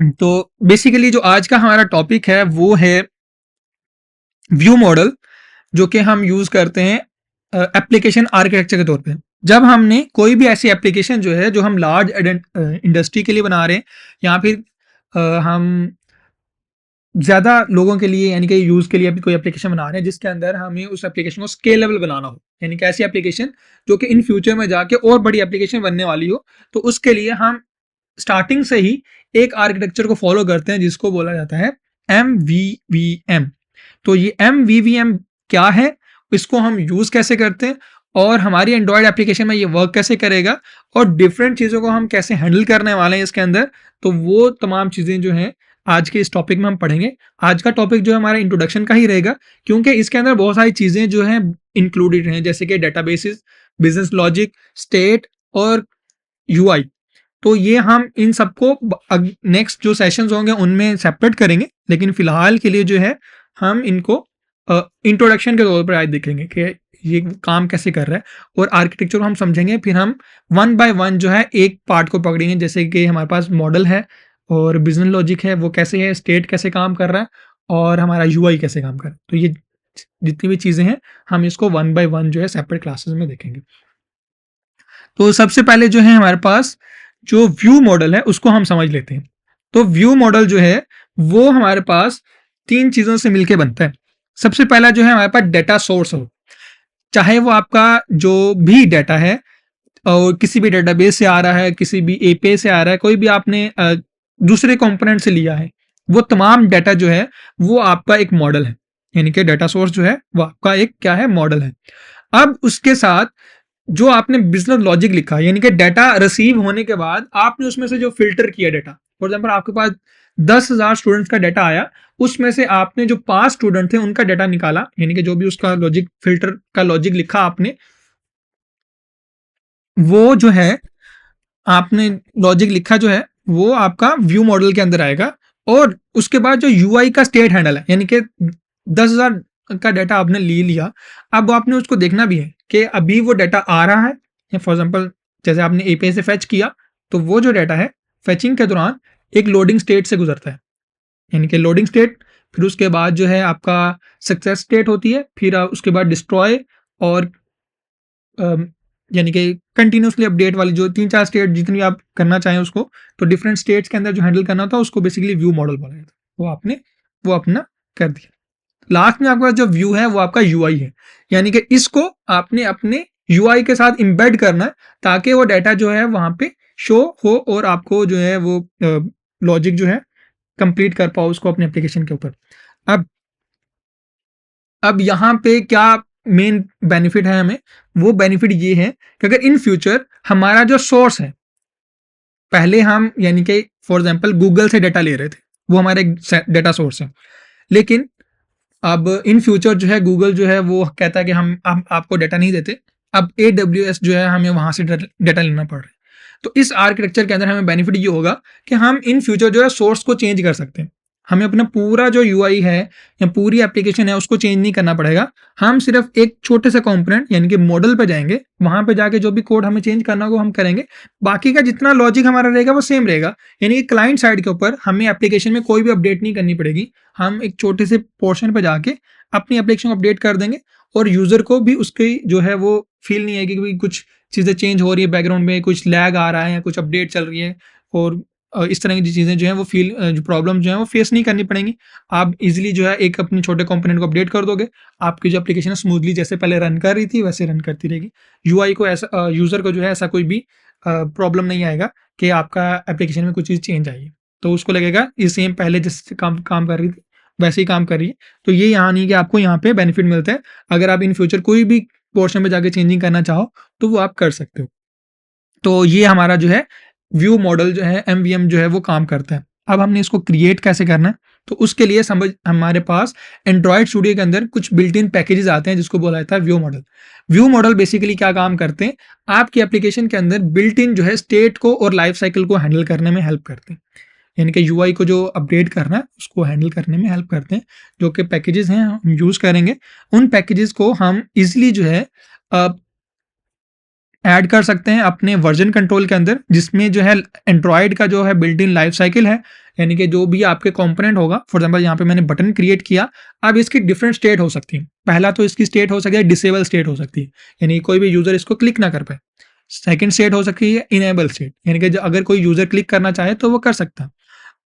तो बेसिकली जो आज का हमारा टॉपिक है वो है व्यू मॉडल, जो कि हम यूज करते हैं एप्लीकेशन आर्किटेक्चर के तौर पे। जब हमने कोई भी ऐसी एप्लीकेशन जो है जो हम लार्ज इंडस्ट्री के लिए बना रहे हैं, या फिर हम ज़्यादा लोगों के लिए यानी कि यूज़ के लिए अभी कोई एप्लीकेशन बना रहे हैं जिसके अंदर हमें उस एप्लीकेशन को स्केलेबल बनाना हो, यानी कि ऐसी एप्लीकेशन जो कि इन फ्यूचर में जाके और बड़ी एप्लीकेशन बनने वाली हो, तो उसके लिए हम स्टार्टिंग से ही एक आर्किटेक्चर को फॉलो करते हैं जिसको बोला जाता है MVVM। तो ये MVVM क्या है, इसको हम यूज़ कैसे करते हैं, और हमारी एंड्रॉयड एप्लीकेशन में ये वर्क कैसे करेगा, और डिफरेंट चीज़ों को हम कैसे हैंडल करने वाले हैं इसके अंदर, तो वो तमाम चीज़ें जो हैं आज के इस टॉपिक में हम पढ़ेंगे। आज का टॉपिक जो है हमारा इंट्रोडक्शन का ही रहेगा, क्योंकि इसके अंदर बहुत सारी चीज़ें जो हैं इंक्लूडेड हैं, जैसे कि डेटाबेसेस, बिजनेस लॉजिक, स्टेट और UI। तो ये हम इन सबको नेक्स्ट जो सेशंस होंगे उनमें सेपरेट करेंगे, लेकिन फिलहाल के लिए जो है हम इनको इंट्रोडक्शन के तौर पर आज देखेंगे कि ये काम कैसे कर रहा है, और आर्किटेक्चर को हम समझेंगे। फिर हम वन बाय वन जो है एक पार्ट को पकड़ेंगे, जैसे कि हमारे पास मॉडल है और बिजनेस लॉजिक है वो कैसे है, स्टेट कैसे काम कर रहा है, और हमारा UI कैसे काम कर रहा है। तो ये जितनी भी चीज़ें हैं हम इसको वन बाय वन जो है सेपरेट क्लासेस में देखेंगे। तो सबसे पहले जो है हमारे पास जो व्यू मॉडल है उसको हम समझ लेते हैं। तो व्यू मॉडल जो है वो हमारे पास तीन चीज़ों से मिलके बनता है। सबसे पहला जो है हमारे पास डेटा सोर्स हो, चाहे वो आपका जो भी डेटा है और किसी भी डेटाबेस से आ रहा है, किसी भी API से आ रहा है, कोई भी आपने दूसरे कंपोनेंट से लिया है, वो तमाम डेटा जो है वो आपका एक मॉडल है, यानी कि डेटा सोर्स जो है वो आपका एक क्या है, मॉडल है। अब उसके साथ जो आपने बिजनेस लॉजिक लिखा, यानी कि डाटा रिसीव होने के बाद आपने उसमें से जो फिल्टर किया डाटा, फॉर एग्जाम्पल आपके पास 10,000 स्टूडेंट्स का डाटा आया, उसमें से आपने जो 5 स्टूडेंट थे उनका डाटा निकाला, यानी कि जो भी उसका लॉजिक फिल्टर का लॉजिक लिखा आपने, वो जो है आपने लॉजिक लिखा जो है वो आपका व्यू मॉडल के अंदर आएगा। और उसके बाद जो UI का स्टेट हैंडल है, यानी कि 10,000 का डाटा आपने ले लिया, अब आपने उसको देखना भी है कि अभी वो डाटा आ रहा है, या फॉर एग्जाम्पल जैसे आपने API से फेच किया, तो वो जो डाटा है फेचिंग के दौरान एक लोडिंग स्टेट से गुजरता है, यानी कि लोडिंग स्टेट, फिर उसके बाद जो है आपका सक्सेस स्टेट होती है, फिर उसके बाद डिस्ट्रॉय, और यानी कि कंटिन्यूसली अपडेट वाली जो 3-4 स्टेट जितनी आप करना चाहें उसको, तो डिफरेंट स्टेट्स के अंदर जो हैंडल करना होता है उसको बेसिकली व्यू मॉडल बोला जाता है। वो अपना कर दिया। लास्ट में आपके पास जो व्यू है वो आपका UI है, यानी कि इसको आपने अपने UI के साथ इम्बेड करना है ताकि वो डाटा जो है वहां पे शो हो और आपको जो है वो लॉजिक जो है कंप्लीट कर पाओ उसको अपने एप्लीकेशन के ऊपर। अब अब यहाँ पे क्या मेन बेनिफिट है हमें, वो बेनिफिट ये है कि अगर इन फ्यूचर हमारा जो सोर्स है, पहले हम यानी कि फॉर एग्जांपल गूगल से डाटा ले रहे थे, वो हमारा एक डाटा सोर्स है, लेकिन अब इन फ्यूचर जो है गूगल जो है वो कहता है कि हम आपको डाटा नहीं देते, अब AWS जो है हमें वहां से डाटा लेना पड़ रहा है। तो इस आर्किटेक्चर के अंदर हमें बेनिफिट ये होगा कि हम इन फ्यूचर जो है सोर्स को चेंज कर सकते हैं, हमें अपना पूरा जो UI है या पूरी एप्लीकेशन है उसको चेंज नहीं करना पड़ेगा। हम सिर्फ एक छोटे से कंपोनेंट यानी कि मॉडल पे जाएंगे, वहां पे जाके जो भी कोड हमें चेंज करना होगा हम करेंगे, बाकी का जितना लॉजिक हमारा रहेगा वो सेम रहेगा। यानी कि क्लाइंट साइड के ऊपर हमें एप्लीकेशन में कोई भी अपडेट नहीं करनी पड़ेगी, हम एक छोटे से पोर्शन पे जाके अपनी एप्लीकेशन को अपडेट कर देंगे, और यूजर को भी उसकी जो है वो फील नहीं आएगी कि कुछ चीज़ें चेंज हो रही है, बैकग्राउंड में कुछ लैग आ रहा है या कुछ अपडेट चल रही है, और इस तरह की चीज़ें जो हैं वो जो प्रॉब्लम जो है वो फेस नहीं करनी पड़ेंगी। आप इजीली जो है एक अपने छोटे कंपोनेंट को अपडेट कर दोगे, आपकी जो एप्लीकेशन है स्मूथली जैसे पहले रन कर रही थी वैसे रन करती रहेगी। UI को ऐसा यूज़र को जो है ऐसा कोई भी प्रॉब्लम नहीं आएगा कि आपका एप्लीकेशन में कुछ चीज़ चेंज आई है, तो उसको लगेगा ये सेम पहले जिस काम कर रही थी वैसे ही काम कर रही है। तो ये यहाँ नहीं कि आपको यहाँ पे बेनिफिट मिलता है, अगर आप इन फ्यूचर कोई भी पोर्शन में जाके चेंजिंग करना चाहो तो वो आप कर सकते हो। तो ये हमारा जो है व्यू मॉडल जो है MVM जो है वो काम करता है। अब हमने इसको क्रिएट कैसे करना है, तो उसके लिए समझ हमारे पास एंड्रॉयड स्टूडियो के अंदर कुछ बिल्ट इन पैकेजेस आते हैं जिसको बोला जाता है view model. View model basically क्या काम करते हैं, आपकी एप्लीकेशन के अंदर बिल्ट इन जो है स्टेट को और लाइफ साइकिल को हैंडल करने में हेल्प करते हैं, यानी कि UI को जो अपडेट करना है उसको हैंडल करने में हेल्प करते हैं। जो कि पैकेजेस हैं हम यूज़ करेंगे, उन पैकेजेस को हम इजीली जो है ऐड कर सकते हैं अपने वर्जन कंट्रोल के अंदर, जिसमें जो है एंड्रॉयड का जो है बिल्ट इन लाइफ साइकिल है, यानी कि जो भी आपके कंपोनेंट होगा, फॉर एग्जांपल यहाँ पे मैंने बटन क्रिएट किया, अब इसकी डिफरेंट स्टेट हो सकती है। पहला तो इसकी स्टेट हो सकती है डिसेबल स्टेट हो सकती है, यानी कोई भी यूजर इसको क्लिक ना कर पाए। सेकंड स्टेट हो सकती है इनेबल स्टेट, यानी कि अगर कोई यूजर क्लिक करना चाहे तो वो कर सकता है।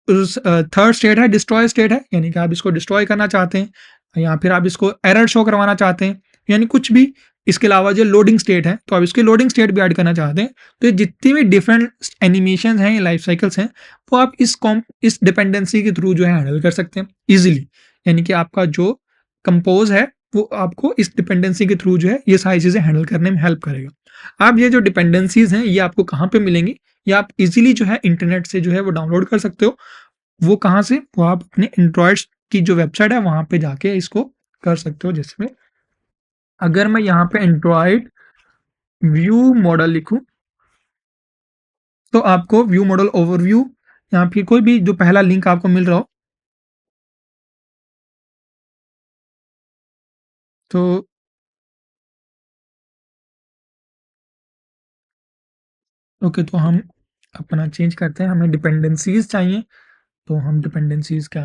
थर्ड स्टेट है डिस्ट्रॉय स्टेट है, यानी कि आप इसको डिस्ट्रॉय करना चाहते हैं या फिर आप इसको एरर शो करवाना चाहते हैं, यानी कुछ भी। इसके अलावा जो लोडिंग स्टेट है, तो आप इसकी लोडिंग स्टेट भी ऐड करना चाहते हैं। तो ये जितनी भी डिफरेंट एनिमेशन हैं, लाइफ साइकिल्स हैं, वो आप इस डिपेंडेंसी के थ्रू जो है हैंडल कर सकते हैं इजीली। यानी कि आपका जो कंपोज है वो आपको इस डिपेंडेंसी के थ्रू जो है ये सारी चीज़ें हैंडल करने में हेल्प करेगा। आप ये जो डिपेंडेंसीज हैं ये आपको कहाँ पे मिलेंगी, या आप इजीली जो है इंटरनेट से जो है वो डाउनलोड कर सकते हो। वो कहाँ से, वो आप अपने एंड्रॉयड की जो वेबसाइट है वहाँ पे जाके इसको कर सकते हो। जिसमें अगर मैं यहाँ पे एंड्रॉयड व्यू मॉडल लिखूँ, तो आपको व्यू मॉडल ओवरव्यू या फिर कोई भी जो पहला लिंक आपको मिल रहा हो, तो ओके, तो हम अपना चेंज करते हैं, हमें डिपेंडेंसीज चाहिए। तो हम डिपेंडेंसीज का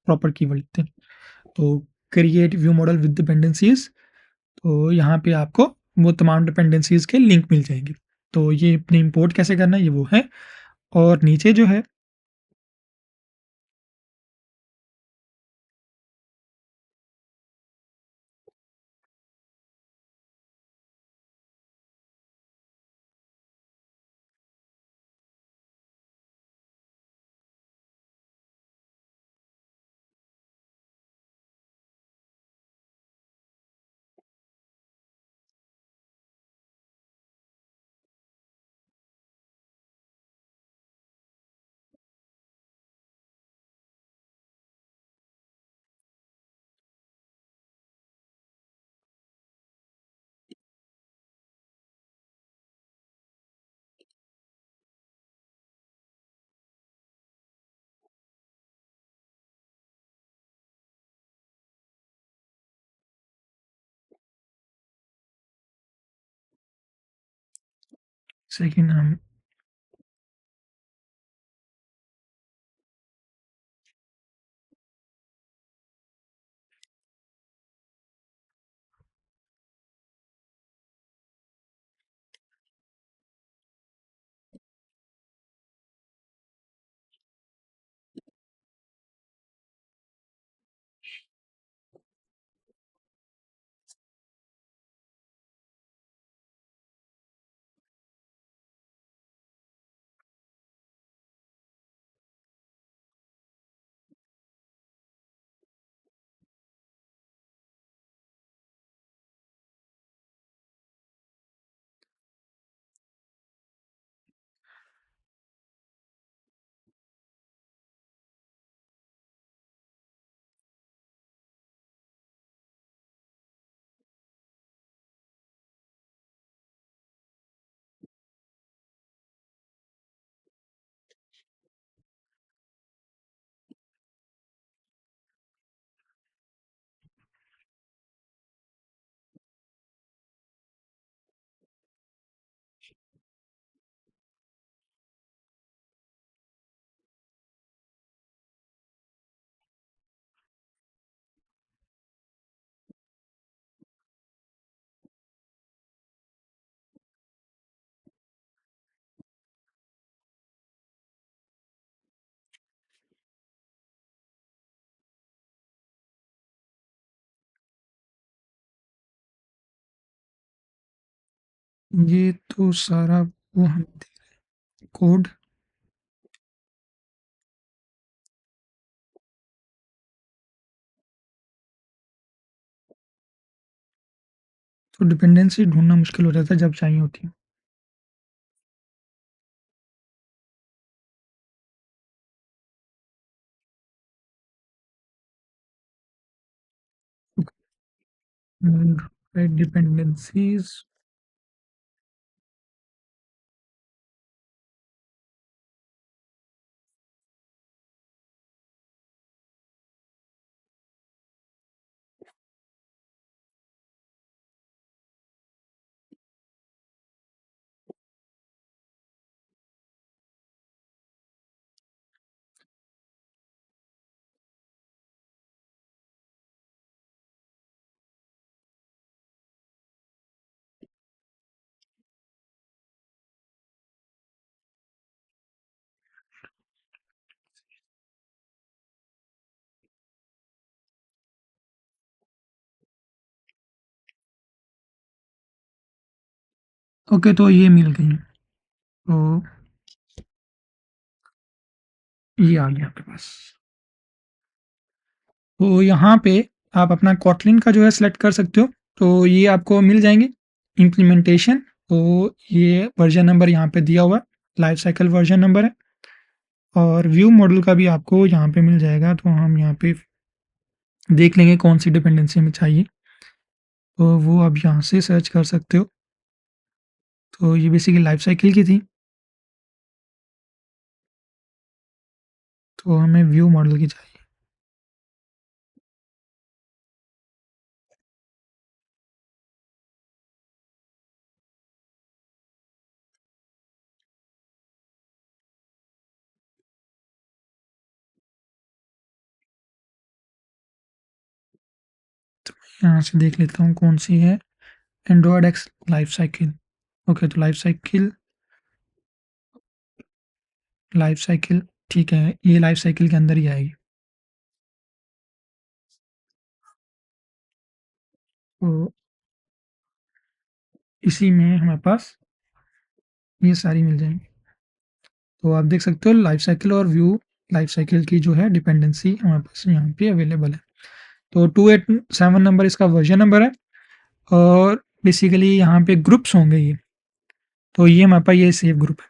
प्रॉपर कीवर्ड लिखते हैं, तो create view model with dependencies. तो यहाँ पे आपको वो तमाम डिपेंडेंसीज के लिंक मिल जाएंगे। तो ये अपने इंपोर्ट कैसे करना है ये वो है। और नीचे जो है, सेकेंड हम ये तो सारा वो हम कोड, तो डिपेंडेंसी ढूंढना मुश्किल हो जाता है जब चाहिए होती है। डिपेंडेंसीज, ओके, तो ये मिल गई, तो ये आ गया आपके पास। तो यहाँ पे आप अपना कॉटलिन का जो है सिलेक्ट कर सकते हो, तो ये आपको मिल जाएंगे इम्प्लीमेंटेशन। तो ये वर्जन नंबर यहाँ पे दिया हुआ है, लाइफ साइकिल वर्जन नंबर है, और व्यू मॉडल का भी आपको यहाँ पे मिल जाएगा। तो हम यहाँ पे देख लेंगे कौन सी डिपेंडेंसी हमें चाहिए, तो वो आप यहाँ से सर्च कर सकते हो। तो ये बेसिकली लाइफ साइकिल की थी, तो हमें व्यू मॉडल की चाहिए। यहाँ से देख लेता हूँ कौन सी है, Android x life cycle. Okay, तो लाइफ साइकिल ठीक है, ये लाइफ साइकिल के अंदर ही आएगी। तो इसी में हमारे पास ये सारी मिल जाएंगी। तो आप देख सकते हो लाइफ साइकिल और व्यू लाइफ साइकिल की जो है डिपेंडेंसी हमारे पास यहाँ पे अवेलेबल है। तो 287 नंबर इसका वर्जन नंबर है, और बेसिकली यहाँ पे ग्रुप्स होंगे ये, तो ये हमारे पास ये सेव ग्रुप है।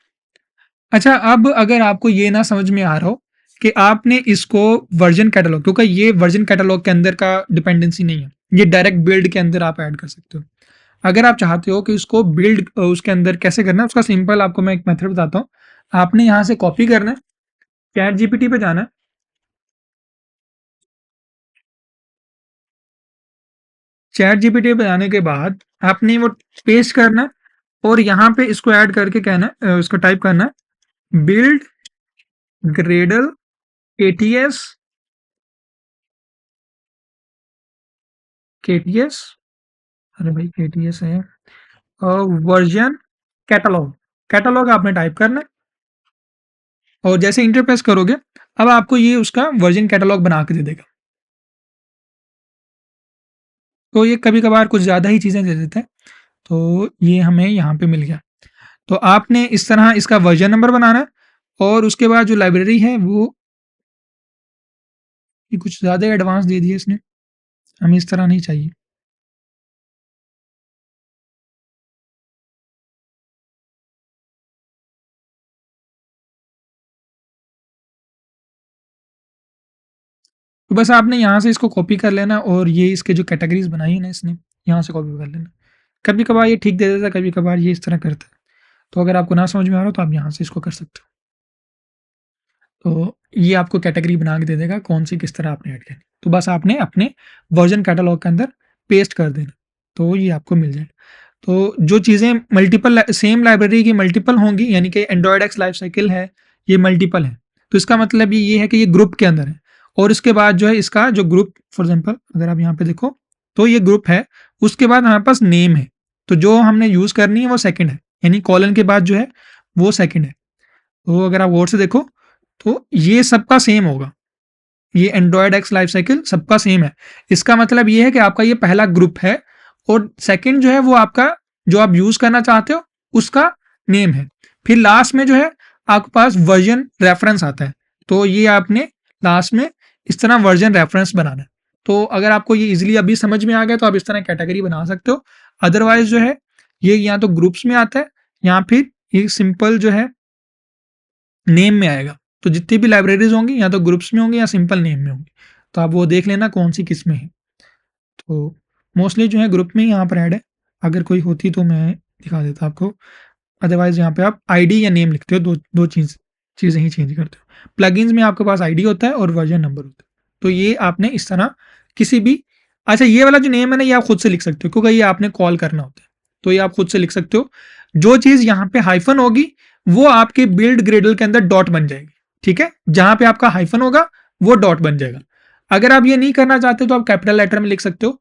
अच्छा, अब अगर आपको ये ना समझ में आ रहा हो कि आपने इसको वर्जन कैटलॉग, क्योंकि ये वर्जन कैटलॉग के अंदर का डिपेंडेंसी नहीं है, ये डायरेक्ट बिल्ड के अंदर आप ऐड कर सकते हो। अगर आप चाहते हो कि उसको बिल्ड उसके अंदर कैसे करना है, उसका सिंपल आपको मैं एक मेथड बताता हूँ। आपने यहाँ से कॉपी करना है, चैट जीपीटी पे जाना है, चैट जीपीटी पे जाने के बाद आपने वो पेस्ट करना है, और यहाँ पे इसको ऐड करके कहना है, उसको टाइप करना है बिल्ड ग्रेडल केटीएस केटीएस, अरे भाई केटीएस है, वर्जन कैटलॉग, कैटलॉग आपने टाइप करना है, और जैसे इंटर प्रेस करोगे, अब आपको ये उसका वर्जन कैटलॉग बना के दे देगा। तो ये कभी कभार कुछ ज़्यादा ही चीज़ें दे देते हैं, तो ये हमें यहाँ पे मिल गया। तो आपने इस तरह इसका वर्जन नंबर बनाना है, और उसके बाद जो लाइब्रेरी है वो, ये कुछ ज़्यादा एडवांस दे दिए इसने, हमें इस तरह नहीं चाहिए। तो बस आपने यहाँ से इसको कॉपी कर लेना, और ये इसके जो कैटेगरीज बनाई है ना इसने, यहाँ से कॉपी कर लेना। कभी कभार ये ठीक दे देता है, कभी कभार ये इस तरह करता है। तो अगर आपको ना समझ में आ रहा हो तो आप यहाँ से इसको कर सकते हो। तो ये आपको कैटेगरी बना के दे देगा कौन सी किस तरह आपने ऐड करनी, तो बस आपने अपने वर्जन कैटलॉग के अंदर पेस्ट कर देना, तो ये आपको मिल जाएगा। तो जो चीज़ें मल्टीपल सेम लाइब्रेरी की मल्टीपल होंगी, यानी कि एंड्रॉयड एक्स लाइफ साइकिल है, ये मल्टीपल है, तो इसका मतलब ये है कि ये ग्रुप के अंदर है। और इसके बाद जो है इसका जो ग्रुप, फॉर एग्जाम्पल अगर आप यहाँ पे देखो, तो ये ग्रुप है, उसके बाद हमारे पास नेम है, तो जो हमने यूज़ करनी है वो सेकंड है, यानी कॉलन के बाद जो है वो सेकंड है। तो अगर आप गौर से देखो, तो ये सबका सेम होगा, ये एंड्रॉयड एक्स लाइफ साइकिल सबका सेम है। इसका मतलब ये है कि आपका ये पहला ग्रुप है, और सेकंड जो है वो आपका जो आप यूज करना चाहते हो उसका नेम है। फिर लास्ट में जो है आपके पास वर्जन रेफरेंस आता है, तो ये आपने लास्ट में इस तरह वर्जन रेफरेंस बनाना है। तो अगर आपको ये इजिली अभी समझ में आ गया तो आप इस तरह कैटेगरी बना सकते हो। अदरवाइज जो है ये या तो ग्रुप्स में आता है, या फिर ये सिंपल जो है नेम में आएगा। तो जितनी भी लाइब्रेरीज होंगी या तो ग्रुप्स में होंगी या सिंपल नेम में होंगी, तो आप वो देख लेना कौन सी किस में है। तो मोस्टली जो है ग्रुप में ही यहाँ पर ऐड है, अगर कोई होती तो मैं दिखा देता आपको। अदरवाइज यहाँ पे आप आईडी या नेम लिखते हो, दो दो चीज़ें ही चेंज करते हो। प्लगइन्स में आपके पास आईडी होता है और वर्जन नंबर होता है, तो ये आपने इस तरह किसी भी, अच्छा ये वाला जो नेम है ना, ये आप खुद से लिख सकते हो, क्योंकि ये आपने कॉल करना होता है, तो ये आप खुद से लिख सकते हो। जो चीज़ यहाँ पे हाइफन होगी वो आपके बिल्ड ग्रेडल के अंदर डॉट बन जाएगी, ठीक है, जहां पे आपका हाइफन होगा वो डॉट बन जाएगा। अगर आप ये नहीं करना चाहते तो आप कैपिटल लेटर में लिख सकते हो,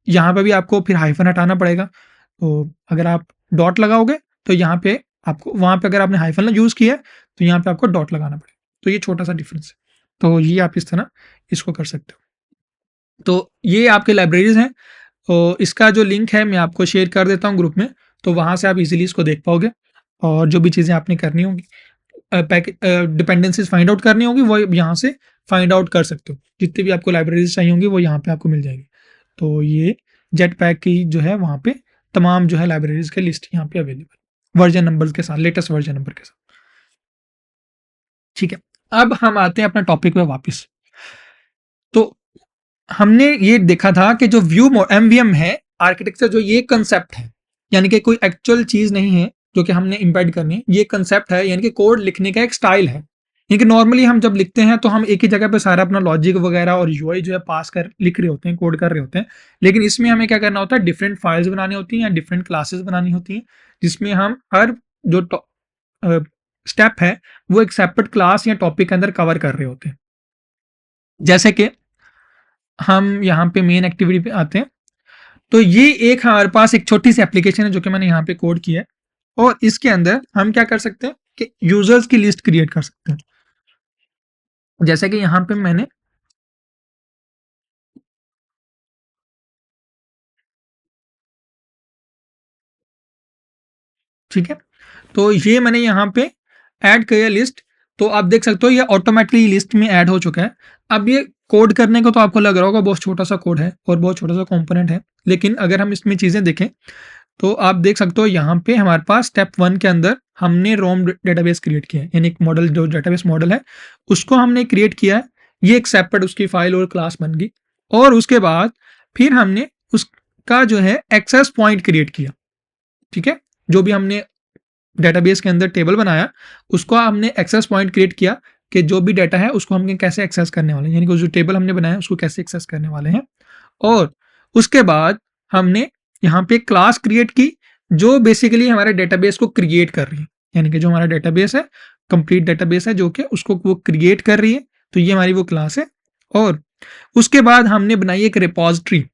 यहाँ पे भी आपको फिर हाइफन हटाना पड़ेगा। तो अगर आप डॉट लगाओगे तो यहाँ पे आपको, वहां पे अगर आपने हाइफन यूज किया है तो यहाँ पे आपको डॉट लगाना पड़ेगा, तो ये छोटा सा डिफरेंस है। तो ये आप इस तरह इसको कर सकते हो। तो ये आपके लाइब्रेरीज हैं, तो इसका जो लिंक है मैं आपको शेयर कर देता हूँ ग्रुप में, तो वहाँ से आप इजीली इसको देख पाओगे और जो भी चीज़ें आपने करनी होंगी, डिपेंडेंसीज फाइंड आउट करनी होगी, वो यहाँ से फाइंड आउट कर सकते हो। जितनी भी आपको लाइब्रेरीज चाहिए होंगी वो यहाँ पे आपको मिल जाएगी। तो ये जेट पैक की जो है वहाँ पे तमाम जो है लाइब्रेरीज के लिस्ट यहाँ पे अवेलेबल वर्जन नंबर के साथ, लेटेस्ट वर्जन नंबर के साथ। ठीक है, अब हम आते हैं अपना टॉपिक पे वापस। तो हमने ये देखा था कि जो व्यू एमवीएम है आर्किटेक्चर, जो ये कंसेप्ट है, यानी कि कोई एक्चुअल चीज नहीं है जो कि हमने इम्पेड करनी है, ये कंसेप्ट है, यानी कि कोड लिखने का एक स्टाइल है। यानी कि नॉर्मली हम जब लिखते हैं तो हम एक ही जगह पे सारा अपना लॉजिक वगैरह और यूआई जो है पास कर लिख रहे होते हैं, कोड कर रहे होते हैं। लेकिन इसमें हमें क्या करना होता है, डिफरेंट फाइल्स बनानी होती हैं या डिफरेंट क्लासेस बनानी होती हैं, जिसमें हम हर जो स्टेप है वो एक सेपरेट क्लास या टॉपिक के अंदर कवर कर रहे होते हैं। जैसे कि हम यहाँ पे मेन एक्टिविटी पे आते हैं। तो ये एक हमारे पास एक छोटी सी एप्लीकेशन है जो कि मैंने यहाँ पे कोड किया है, और इसके अंदर हम क्या कर सकते हैं कि यूजर्स की लिस्ट क्रिएट कर सकते हैं। जैसे कि यहाँ पे मैंने, ठीक है, तो ये मैंने यहाँ पे ऐड किया लिस्ट। तो आप देख सकते हो ये ऑटोमेटिकली लिस्ट में ऐड हो चुका है। अब ये कोड करने को तो आपको लग रहा होगा बहुत छोटा सा कोड है और बहुत छोटा सा कंपोनेंट है, लेकिन अगर हम इसमें चीज़ें देखें तो आप देख सकते हो यहाँ पे हमारे पास स्टेप 1 के अंदर हमने रोम डेटाबेस क्रिएट किया है, यानी एक मॉडल, जो डेटाबेस मॉडल है उसको हमने क्रिएट किया है। ये एक सेपरेट उसकी फाइल और क्लास बन गई। और उसके बाद फिर हमने उसका जो है एक्सेस पॉइंट क्रिएट किया। ठीक है, जो भी हमने डेटाबेस के अंदर टेबल बनाया उसको हमने एक्सेस पॉइंट क्रिएट किया कि जो भी डाटा है उसको हम कैसे एक्सेस करने वाले हैं, यानी कि जो टेबल हमने बनाया उसको कैसे एक्सेस करने वाले हैं। और उसके बाद हमने यहाँ पे क्लास क्रिएट की जो बेसिकली हमारे डेटाबेस को क्रिएट कर रही है, यानी कि जो हमारा डेटाबेस है, कंप्लीट डेटाबेस है जो कि उसको वो क्रिएट कर रही है, तो ये हमारी वो क्लास है। और उसके बाद हमने बनाई एक रिपॉजिटरी।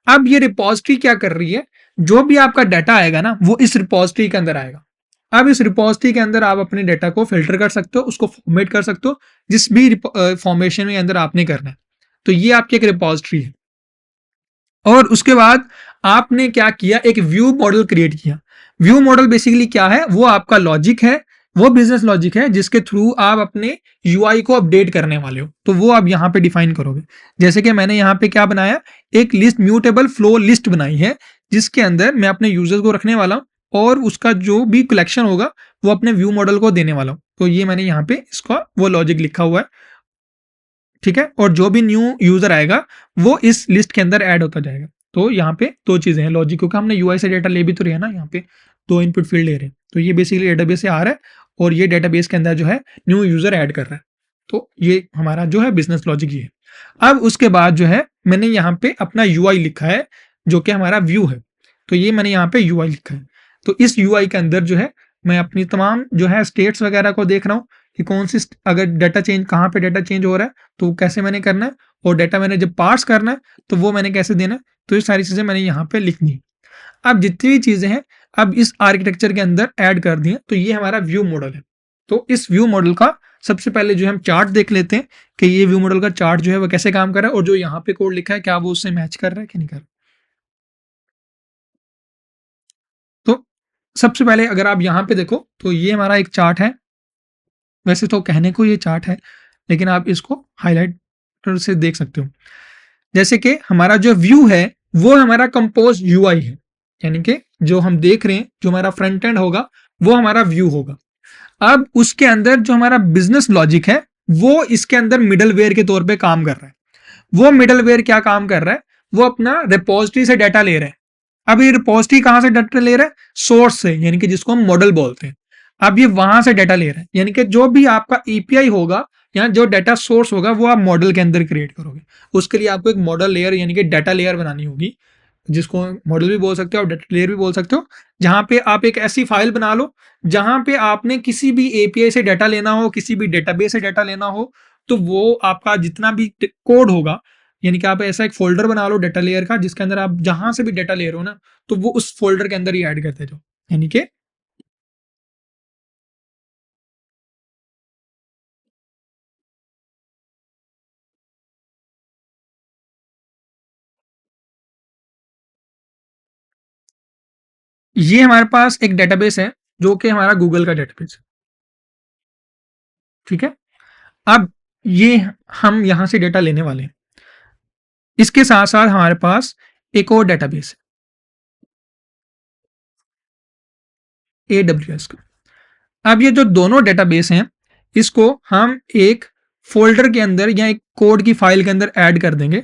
अब ये रिपॉजिटरी क्या कर रही है, जो भी आपका डाटा आएगा ना वो इस रिपॉजिटरी के अंदर आएगा। अब इस रिपॉजिटरी के अंदर आप अपने डाटा को फिल्टर कर सकते हो, उसको फॉर्मेट कर सकते हो, जिस भी फॉर्मेशन में अंदर आपने करना है। तो ये आपकी एक रिपॉजिटरी है। और उसके बाद आपने क्या किया, एक व्यू मॉडल क्रिएट किया। व्यू मॉडल बेसिकली क्या है, वो आपका लॉजिक है, वो बिजनेस लॉजिक है जिसके थ्रू आप अपने यूआई को अपडेट करने वाले हो, तो वो आप यहाँ पे डिफाइन करोगे। जैसे कि मैंने यहाँ पे क्या बनाया, एक लिस्ट, म्यूटेबल फ्लो लिस्ट बनाई है, जिसके अंदर मैं अपने यूजर्स को रखने वाला हूँ और उसका जो भी कलेक्शन होगा वो अपने व्यू मॉडल को देने वाला हूँ। तो ये मैंने यहाँ पे इसका वो लॉजिक लिखा हुआ है। ठीक है, और जो भी न्यू यूजर आएगा वो इस लिस्ट के अंदर ऐड होता जाएगा। तो यहाँ पे दो चीजें हैं लॉजिक, क्योंकि हमने यूआई से डेटा ले भी तो रहे हैं ना, यहाँ पे दो इनपुट फील्ड ले रहे हैं, तो ये बेसिकली डेटाबेस से आ रहा है और ये डेटाबेस के अंदर जो है न्यू यूजर ऐड कर रहा है। तो ये हमारा जो है बिजनेस लॉजिक ये है। अब उसके बाद जो है मैंने यहाँ पे अपना यूआई लिखा है जो कि हमारा व्यू है। तो ये मैंने यहाँ पे यूआई लिखा है। तो इस यूआई के अंदर जो है मैं अपनी तमाम जो है स्टेट्स वगैरह को देख रहा हूँ कि कौन सी अगर डाटा चेंज, कहाँ पे डाटा चेंज हो रहा है तो वो कैसे मैंने करना है, और डाटा मैंने जब पार्स करना है तो वो मैंने कैसे देना है। तो ये सारी चीज़ें मैंने यहाँ पे लिख दी। अब जितनी भी चीज़ें हैं अब इस आर्किटेक्चर के अंदर ऐड कर दी हैं, तो ये हमारा व्यू मॉडल है। तो इस व्यू मॉडल का सबसे पहले जो हम चार्ट देख लेते हैं कि ये व्यू मॉडल का चार्ट जो है वो कैसे काम कर रहा है, और जो यहाँ पे कोड लिखा है क्या वो उससे मैच कर रहा है कि नहीं कर रहा। तो सबसे पहले अगर आप यहाँ पे देखो तो ये हमारा एक चार्ट है। वैसे तो कहने को ये चार्ट है, लेकिन आप इसको हाईलाइटर से देख सकते हो। जैसे कि हमारा जो व्यू है वो हमारा कंपोज यूआई है, यानी कि जो हम देख रहे हैं जो हमारा फ्रंट एंड होगा वो हमारा व्यू होगा। अब उसके अंदर जो हमारा बिजनेस लॉजिक है वो इसके अंदर मिडलवेयर के तौर पे काम कर रहा है। वो मिडलवेयर क्या काम कर रहा है, वो अपना रिपोजिटरी से डाटा ले रहा है। अब ये रिपोजिटरी कहां से डाटा ले रहा है, सोर्स से, यानी कि जिसको हम मॉडल बोलते हैं। अब ये वहां से डाटा ले रहा है, यानी कि जो भी आपका एपीआई होगा या जो डाटा सोर्स होगा वो आप मॉडल के अंदर क्रिएट करोगे। उसके लिए आपको एक मॉडल लेयर यानी कि डाटा लेयर बनानी होगी, जिसको मॉडल भी बोल सकते हो और डाटा लेयर भी बोल सकते हो। जहां पे आप एक ऐसी फाइल बना लो जहां पे आपने किसी भी एपीआई से डाटा लेना हो, किसी भी डेटाबेस से डाटा लेना हो, तो वो आपका जितना भी कोड होगा, यानी कि आप ऐसा एक फोल्डर बना लो डाटा लेयर का जिसके अंदर आप जहां से भी डाटा ले रहे हो ना, तो वो उस फोल्डर के अंदर ही ऐड करते जाओ। यानी कि ये हमारे पास एक डेटाबेस है जो कि हमारा गूगल का डेटाबेस है, ठीक है। अब ये हम यहां से डेटा लेने वाले हैं। इसके साथ साथ हमारे पास एक और डेटाबेस है, AWS का। अब ये जो दोनों डेटाबेस हैं, इसको हम एक फ़ोल्डर के अंदर या एक कोड की फ़ाइल के अंदर ऐड कर देंगे।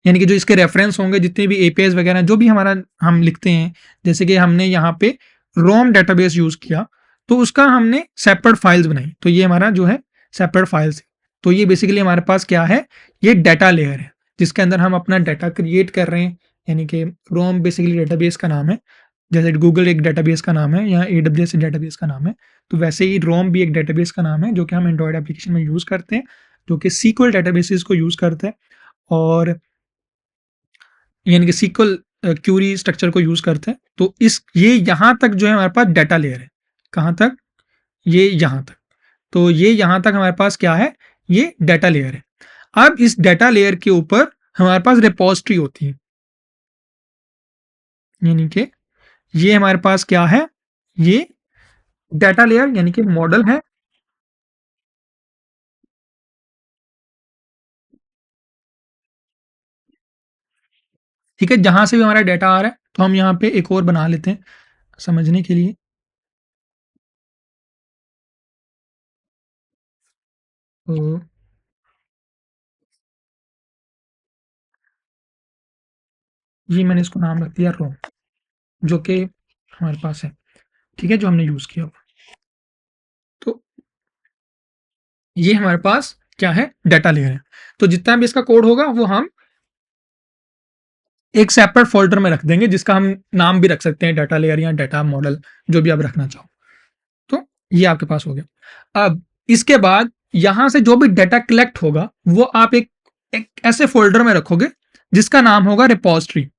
यानी कि जो इसके रेफ़रेंस होंगे, जितने भी एपीआईज़ वगैरह जो भी हमारा हम लिखते हैं, जैसे कि हमने यहाँ पे रोम डेटाबेस यूज़ किया, तो उसका हमने सेपरेट फ़ाइल्स बनाई। तो ये हमारा जो है सेपरेट फ़ाइल्स है। तो ये बेसिकली हमारे पास क्या है, ये डेटा लेयर है, जिसके अंदर हम अपना डेटा क्रिएट कर रहे हैं। यानी कि रोम बेसिकली डेटाबेस का नाम है। जैसे गूगल एक डेटाबेस का नाम है या एडब्ल्यूएस डेटाबेस का नाम है, तो वैसे ही रोम भी एक डेटाबेस का नाम है जो कि हम एंड्रॉयड एप्लीकेशन में यूज़ करते हैं, जो कि सीक्वल डेटाबेसेस को यूज़ करते हैं। और यानी कि सीक्वल क्यूरी स्ट्रक्चर को यूज़ करते हैं। तो इस ये यहाँ तक जो है हमारे पास डेटा लेयर है। कहाँ तक? ये यहाँ तक। तो ये यहाँ तक हमारे पास क्या है? ये डेटा लेयर है। अब इस डेटा लेयर के ऊपर हमारे पास रिपॉजिटरी होती है। यानी कि ये हमारे पास क्या है? ये डेटा लेयर यानी कि मॉडल है। ठीक है, जहाँ से भी हमारा डेटा आ रहा है, तो हम यहाँ पे एक और बना लेते हैं समझने के लिए। तो ये मैंने इसको नाम रख दिया रोम, जो कि हमारे पास है, ठीक है, जो हमने यूज़ किया हुआ। तो ये हमारे पास क्या है? डेटा लेयर है। तो जितना भी इसका कोड होगा वो हम एक सेपरेट फ़ोल्डर में रख देंगे, जिसका हम नाम भी रख सकते हैं डेटा लेयर या डेटा मॉडल, जो भी आप रखना चाहो। तो ये आपके पास हो गया। अब इसके बाद यहाँ से जो भी डेटा कलेक्ट होगा, वो आप एक ऐसे फ़ोल्डर में रखोगे जिसका नाम होगा रिपॉजिटरी।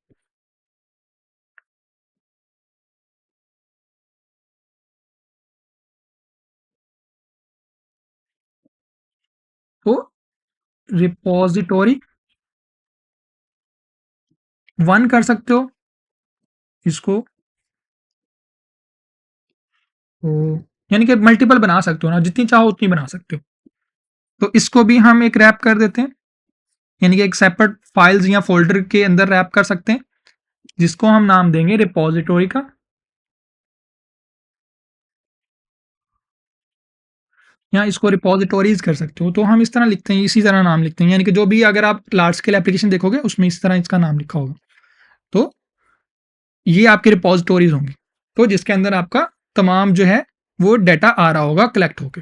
तो रिपॉजिटरी 1 कर सकते हो इसको। तो यानी कि मल्टीपल बना सकते हो ना, जितनी चाहो उतनी बना सकते हो। तो इसको भी हम एक रैप कर देते हैं, यानी कि एक सेपरेट फाइल्स या फ़ोल्डर के अंदर रैप कर सकते हैं, जिसको हम नाम देंगे रिपॉजिटरी का। या इसको रिपॉजिटरीज कर सकते हो। तो हम इस तरह लिखते हैं, इसी तरह नाम लिखते हैं, यानी कि जो भी अगर आप लार्ज स्केल एप्लीकेशन देखोगे उसमें इस तरह इसका नाम लिखा होगा। तो ये आपके रिपॉजिटरीज होंगे, तो जिसके अंदर आपका तमाम जो है वो डाटा आ रहा होगा कलेक्ट होके,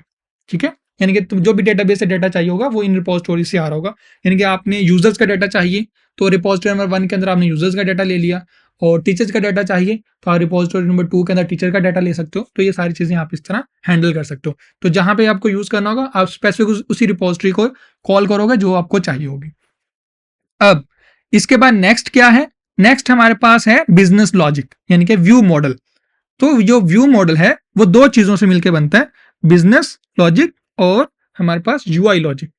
ठीक है। यानी कि जो भी डेटाबेस से डाटा चाहिए होगा वो इन रिपॉजिटरी से आ रहा होगा। यानी कि आपने यूजर्स का डाटा चाहिए, तो रिपॉजिटरी नंबर 1 के अंदर आपने यूजर्स का डाटा ले लिया। और टीचर्स का डाटा चाहिए, तो आप रिपॉजिटरी नंबर 2 के अंदर टीचर का डाटा ले सकते हो। तो ये सारी चीज़ें आप इस तरह हैंडल कर सकते हो। तो जहाँ पे आपको यूज़ करना होगा, आप स्पेसिफिक उसी रिपॉजिटरी को कॉल करोगे जो आपको चाहिए होगी। अब इसके बाद नेक्स्ट क्या है? नेक्स्ट हमारे पास है बिजनेस लॉजिक, यानी कि व्यू मॉडल। तो जो व्यू मॉडल है वो दो चीजों से मिलकर बनता है, बिजनेस लॉजिक और हमारे पास यूआई लॉजिक।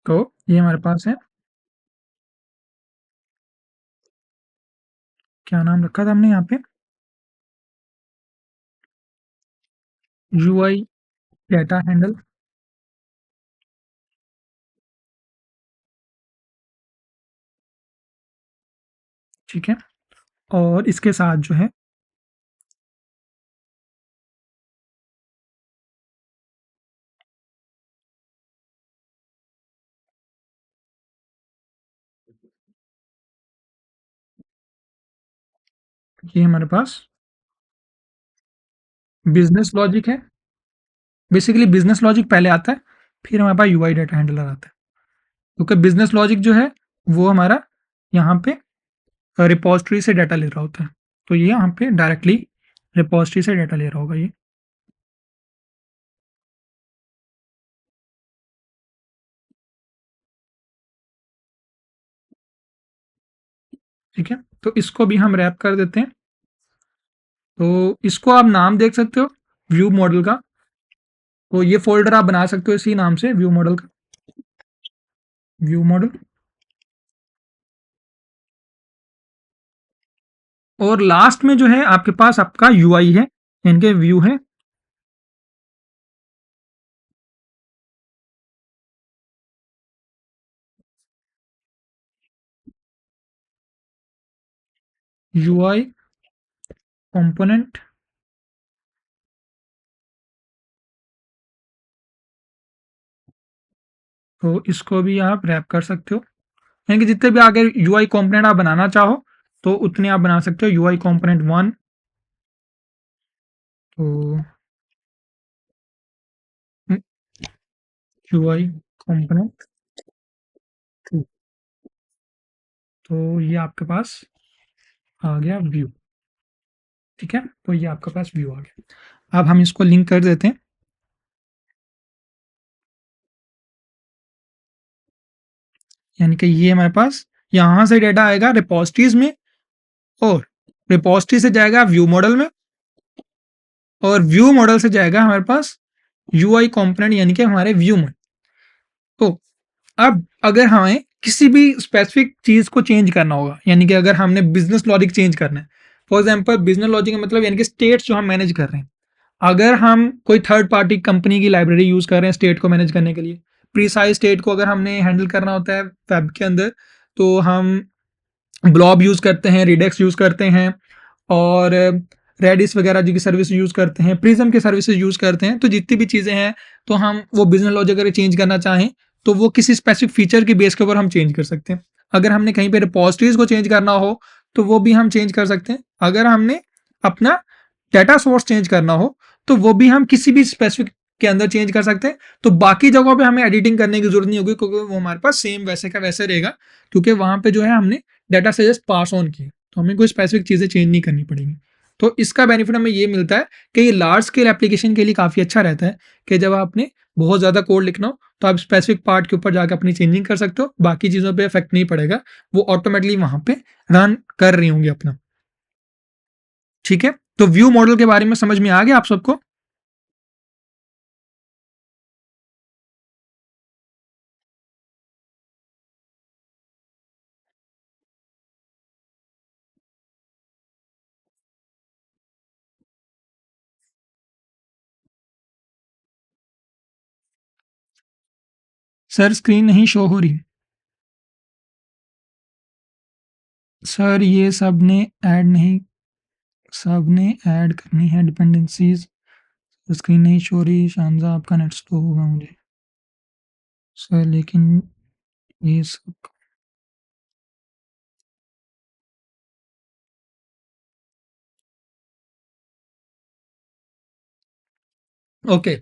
तो ये हमारे पास है, क्या नाम रखा था हमने यहाँ पे? यूआई डाटा हैंडल, ठीक है। और इसके साथ जो है ये हमारे पास बिजनेस लॉजिक है। बेसिकली बिजनेस लॉजिक पहले आता है, फिर हमारे पास यूआई डाटा हैंडलर आता है। क्योंकि बिजनेस लॉजिक जो है वो हमारा यहाँ पे रिपॉजिटरी से डाटा ले रहा होता है। तो ये यहाँ पे डायरेक्टली रिपॉजिटरी से डाटा ले रहा होगा ये, ठीक है। तो इसको भी हम रैप कर देते हैं। तो इसको आप नाम देख सकते हो व्यू मॉडल का, तो ये फोल्डर आप बना सकते हो इसी नाम से, व्यू मॉडल का, व्यू मॉडल। और लास्ट में जो है आपके पास आपका यूआई है, इनके व्यू है। यूआई कंपोनेंट, तो इसको भी आप रैप कर सकते हो, यानी कि जितने भी आगे यूआई कंपोनेंट आप बनाना चाहो तो उतने आप बना सकते हो। यूआई कंपोनेंट 1, तो यूआई कंपोनेंट 2, तो ये आपके पास आ गया व्यू। ठीक है, तो ये आपके पास व्यू आ गया। अब हम इसको लिंक कर देते हैं, यानी कि ये हमारे पास यहाँ से डेटा आएगा रिपोजिटरीज में, और रिपोजिटरी से जाएगा व्यू मॉडल में, और व्यू मॉडल से जाएगा हमारे पास यूआई कंपोनेंट यानी कि हमारे व्यू में। तो अब अगर हमें किसी भी स्पेसिफिक चीज को चेंज करना होगा, यानी कि अगर हमने बिजनेस लॉजिक चेंज करना है, फॉर एग्जांपल बिजनेस लॉजिक का मतलब यानी कि स्टेट्स जो हम मैनेज कर रहे हैं, अगर हम कोई थर्ड पार्टी कंपनी की लाइब्रेरी यूज कर रहे हैं स्टेट को मैनेज करने के लिए, प्रीसाइज स्टेट को अगर हमने हैंडल करना होता है वेब के अंदर, तो हम ब्लॉब यूज करते हैं, रिडेक्स यूज करते हैं, और रेडिस वगैरह जी की सर्विस यूज करते हैं, प्रिज्म की सर्विसेज यूज करते हैं। तो जितनी भी चीजें हैं, तो हम वो बिजनेस लॉजिक अगर चेंज करना चाहें तो वो किसी स्पेसिफिक फीचर की बेस के ऊपर हम चेंज कर सकते हैं। अगर हमने कहीं पे रिपोजिटरीज को चेंज करना हो तो वो भी हम चेंज कर सकते हैं। अगर हमने अपना डाटा सोर्स चेंज करना हो तो वो भी हम किसी भी स्पेसिफिक के अंदर चेंज कर सकते हैं। तो बाकी जगहों पे हमें एडिटिंग करने की जरूरत नहीं होगी, क्योंकि वो हमारे पास सेम वैसे का वैसे रहेगा, क्योंकि वहां पे जो है हमने डाटा से जस्ट पास ऑन किया, तो हमें कोई स्पेसिफिक चीज़ें चेंज नहीं करनी पड़ेंगी। तो इसका बेनिफिट हमें ये मिलता है कि ये लार्ज स्केल एप्लीकेशन के लिए काफ़ी अच्छा रहता है, कि जब आपने बहुत ज़्यादा कोड लिखना हो तो आप स्पेसिफिक पार्ट के ऊपर जाकर अपनी चेंजिंग कर सकते हो, बाकी चीज़ों पे इफेक्ट नहीं पड़ेगा, वो ऑटोमेटिकली वहां पे रन कर रही होंगी अपना। ठीक है, तो व्यू मॉडल के बारे में समझ में आ गया आप सबको? सर स्क्रीन नहीं शो हो रही। सर ये सब ने ऐड करनी है डिपेंडेंसीज, स्क्रीन नहीं शो हो रही, शानजा आपका नेट स्लो होगा मुझे सर, लेकिन ये सब। ओके,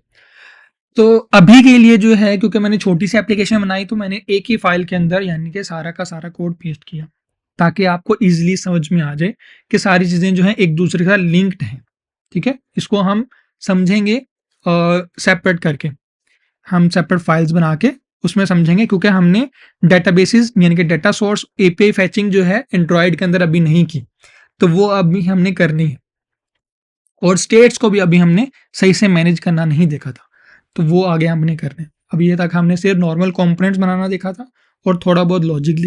तो अभी के लिए जो है, क्योंकि मैंने छोटी सी एप्लीकेशन बनाई, तो मैंने एक ही फाइल के अंदर यानी कि सारा का सारा कोड पेस्ट किया, ताकि आपको इजीली समझ में आ जाए कि सारी चीज़ें जो हैं एक दूसरे के साथ लिंक्ड हैं। ठीक है, इसको हम समझेंगे सेपरेट करके, हम सेपरेट फाइल्स बना के उसमें समझेंगे, क्योंकि हमने डेटाबेसेस यानी कि डेटा सोर्स एपीआई फैचिंग जो है एंड्रॉयड के अंदर अभी नहीं की, तो वो अभी हमने करनी है। और स्टेट्स को भी अभी हमने सही से मैनेज करना नहीं देखा था, तो वो आगे हमने करने। अभी ये तक हमने सिर्फ नॉर्मल कंपोनेंट्स बनाना देखा था और थोड़ा बहुत लॉजिक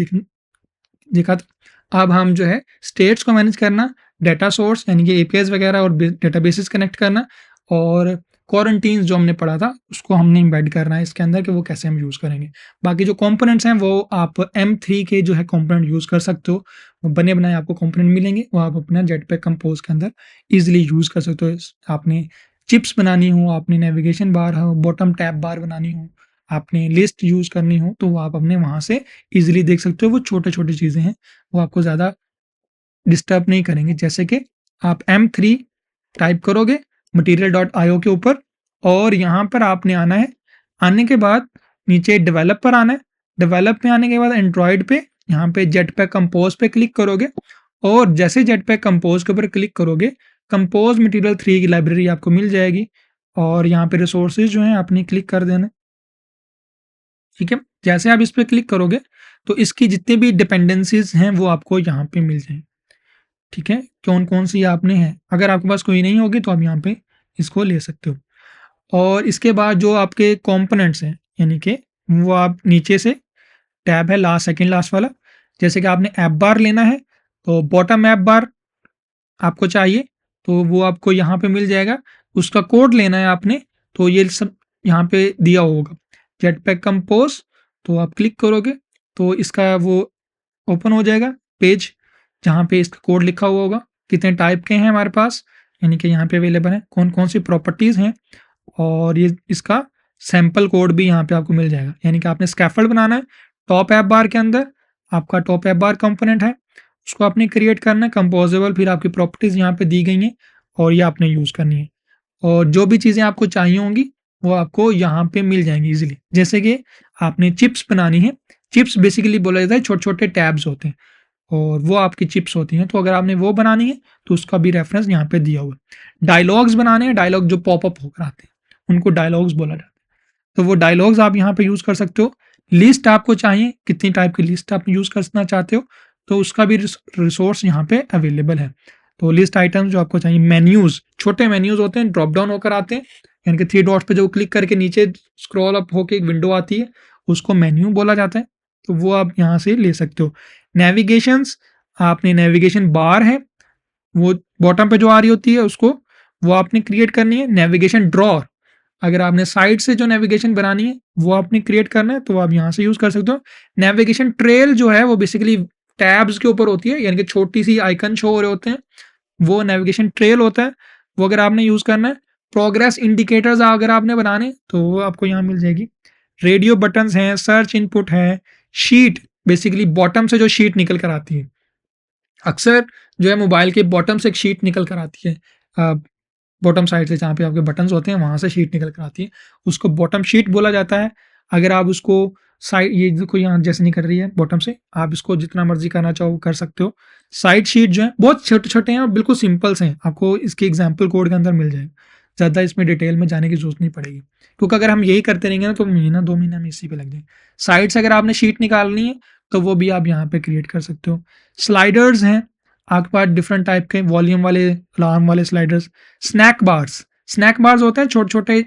देखा था। अब हम जो है स्टेट्स को मैनेज करना, डेटा सोर्स यानी कि एपीआईज वगैरह और डेटाबेसेस कनेक्ट करना, और क्वारंटीन्स जो हमने पढ़ा था उसको हमने इम्बेड करना है इसके अंदर कि वो कैसे हम यूज़ करेंगे। बाकी जो कंपोनेंट्स हैं वो आप M3 के जो है कंपोनेंट यूज़ कर सकते हो, वो बने बनाए आपको कंपोनेंट मिलेंगे, वो आप अपना जेटपैक कंपोज के अंदर ईजिली यूज़ कर सकते हो। आपने चिप्स बनानी हो, आपने नेविगेशन बार हो, बॉटम टैब बार बनानी हो, आपने लिस्ट यूज़ करनी हो, तो वो आप अपने वहाँ से ईजिली देख सकते हो। वो छोटे छोटी चीज़ें हैं, वो आपको ज़्यादा डिस्टर्ब नहीं करेंगे। जैसे कि आप M3 टाइप करोगे material.io के ऊपर, और यहाँ पर आपने आना है, आने के बाद नीचे डेवलप पर आना है, डेवलप में आने के बाद एंड्रॉयड पे यहाँ पे जेटपैक कंपोज पे क्लिक करोगे, और जैसे जेटपैक कंपोज के ऊपर क्लिक करोगे, कंपोज मटेरियल 3 की लाइब्रेरी आपको मिल जाएगी, और यहाँ पे रिसोर्सेज जो हैं आपने क्लिक कर देना। ठीक है, जैसे आप इस पर क्लिक करोगे तो इसकी जितनी भी डिपेंडेंसीज हैं वो आपको यहाँ पे मिल जाएंगी। ठीक है, कौन कौन सी आपने है, अगर आपके पास कोई नहीं होगी तो आप यहाँ पे इसको ले सकते हो। और इसके बाद जो आपके कंपोनेंट्स हैं, यानी कि वो आप नीचे से टैब है लास्ट, सेकंड लास्ट वाला, जैसे कि आपने ऐप बार लेना है तो बॉटम ऐप बार आपको चाहिए, तो वो आपको यहाँ पे मिल जाएगा। उसका कोड लेना है आपने, तो ये सब यहाँ पे दिया होगा। जेटपैक कंपोज, तो आप क्लिक करोगे तो इसका वो ओपन हो जाएगा पेज, जहाँ पे इसका कोड लिखा हुआ होगा, कितने टाइप के हैं हमारे पास, यानी कि यहाँ पे अवेलेबल है, कौन कौन सी प्रॉपर्टीज़ हैं, और ये इसका सैम्पल कोड भी यहाँ पे आपको मिल जाएगा। यानी कि आपने स्कैफोल्ड बनाना है टॉप ऐप बार के अंदर, आपका टॉप ऐप बार कंपोनेंट है, उसको आपने क्रिएट करना है कंपोजेबल, फिर आपकी प्रॉपर्टीज़ यहाँ पे दी गई हैं और ये आपने यूज़ करनी है। और जो भी चीज़ें आपको चाहिए होंगी वो आपको यहाँ पे मिल जाएंगी इजीली। जैसे कि आपने चिप्स बनानी है, चिप्स बेसिकली बोला जाता है छोटे छोटे टैब्स होते हैं और वो आपकी चिप्स होती हैं, तो अगर आपने वो बनानी है तो उसका भी रेफरेंस यहाँ पे दिया हुआ है। डायलॉग्स बनाने हैं, डायलॉग जो पॉपअप होकर आते हैं उनको डायलॉग्स बोला जाता है, तो वो डायलॉग्स आप यहाँ पे यूज़ कर सकते हो। लिस्ट आपको चाहिए, कितनी टाइप की लिस्ट आप यूज़ करना चाहते हो, तो उसका भी रिसोर्स यहाँ पे अवेलेबल है। तो लिस्ट आइटम्स जो आपको चाहिए, मेन्यूज़, छोटे मेन्यूज़ होते हैं, ड्रॉप डाउन होकर आते हैं, यानी कि 3 डॉट्स पे जो क्लिक करके नीचे स्क्रॉल अप होके एक विंडो आती है, उसको मेन्यू बोला जाता है, तो वो आप यहाँ से ले सकते हो। नेविगेशंस, आपने नेविगेशन बार है वो बॉटम पे जो आ रही होती है उसको वो आपने क्रिएट करनी है। नेविगेशन ड्रॉर, अगर आपने साइड से जो नेविगेशन बनानी है वो आपने क्रिएट करना है, तो आप यहाँ से यूज़ कर सकते हो। नेविगेशन ट्रेल जो है वो बेसिकली टैब्स के ऊपर होती है, यानी कि छोटी सी आइकन शो हो रहे होते हैं, वो नेविगेशन ट्रेल होता है, वो अगर आपने यूज़ करना है। प्रोग्रेस इंडिकेटर्स अगर आपने बनाने तो वो आपको यहाँ मिल जाएगी। रेडियो बटन्स हैं, सर्च इनपुट है, शीट, बेसिकली बॉटम से जो शीट निकल कर आती है, अक्सर जो है मोबाइल के बॉटम से एक शीट निकल कर आती है, बॉटम साइड से जहाँ पे आपके बटन्स होते हैं वहाँ से शीट निकल कर आती है, उसको बॉटम शीट बोला जाता है। अगर आप उसको साइड, ये देखो यहाँ जैसे नहीं कर रही है बॉटम से, आप इसको जितना मर्जी करना चाहो कर सकते हो। साइड शीट जो है बहुत छोटे छोटे हैं और बिल्कुल सिंपल्स हैं, आपको इसके एग्जाम्पल कोड के अंदर मिल जाएगा, ज़्यादा इसमें डिटेल में जाने की जरूरत नहीं पड़ेगी, क्योंकि अगर हम यही करते रहेंगे ना तो महीना 2 महीना में इसी पे लग जाएंगे। साइड से अगर आपने शीट निकालनी है तो वो भी आप यहाँ पे क्रिएट कर सकते हो। स्लाइडर्स हैं आपके पास डिफरेंट टाइप के, वॉल्यूम वाले, अलार्म वाले sliders. Snack bars, snack bars होते हैं छोटे छोटे